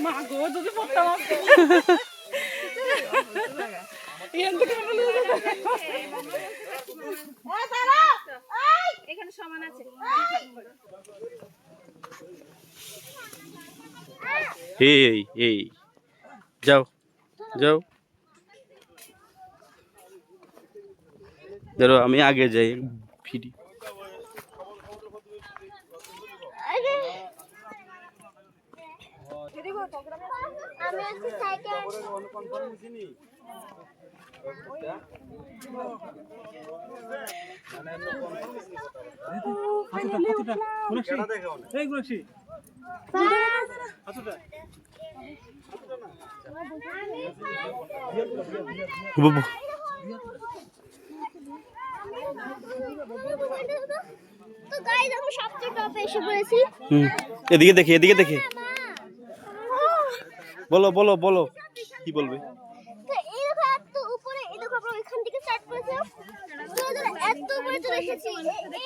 মা গো যদি পড়তাম এখানে সমান আছে। এই এই যাও যাও, ধরো আমি আগে যাই ফিরি। আমি আজকে সাইকেল তো গাইস আমি সবচেয়ে টপে এসে পড়েছি। এদিকে দেখে, এদিকে দেখে বলো বলো বলো, কি বলবে? তো এই দেখো এত উপরে, এই দেখো আমরা ওইখান থেকে স্টার্ট করেছিলাম, তো এত উপরে চলে এসেছি।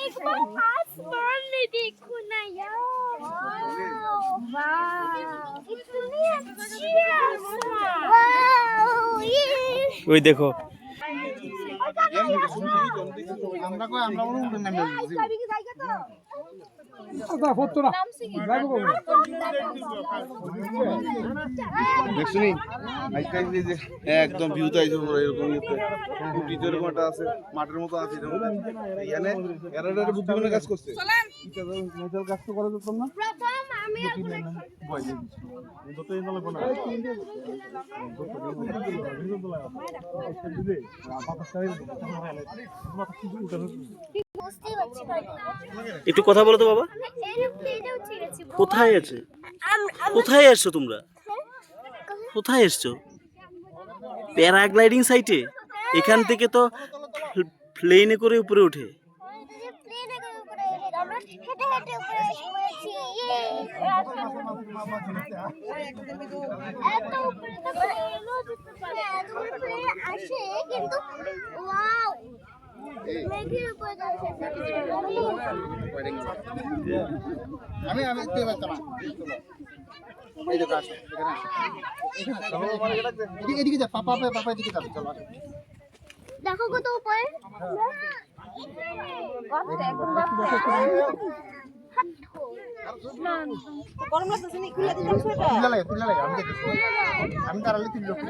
একবার আসমান দেখো না यार, वाओ इतनी अच्छी आसमान, वाओ ये ওই দেখো আমরা কই আমরা বলুন না নাম গাড়ি কি জায়গা তো দেখছনি আজকে যে একদম ভিউতে আইছো এরকম উটিতে এরকম একটা আছে মাঠের মতো আছে এখানে এরাডারে বুদ্ধিমানের কাজ করছে এটা মেটাল কাজ তো করা যেত না। প্রথম আমি যতই ভালো কোনা বুঝতেই পারছি না, একটু কথা বলো তো বাবা। এই প্লেনে উঠে গেছি। কোথায় আছে? কোথায় আসছো তোমরা? কোথায় এসছো? প্যারাগ্লাইডিং সাইটে? এখান থেকে তো প্লেনে করে উপরে ওঠে। প্লেনে করে উপরে আমরা হেঁটে হেঁটে উপরে এসে পড়েছি। এত উপরে তো প্লেনও যেতে পারে, এত উপরে প্লেন আসে কিন্তু ওয়াও মেঘের উপরে যাচ্ছে। আমি দেখতে পাচ্ছি না এই যে গাছ এখানে এদিকে যা পাপা পাপা এদিকে যাবে চলো দেখো কত উপরে গরম লাগতেছে না, খুলে দিতাম সেটা তুলে লাগে আমি দেখতেছি আমি তার আগে 3 লক্ষ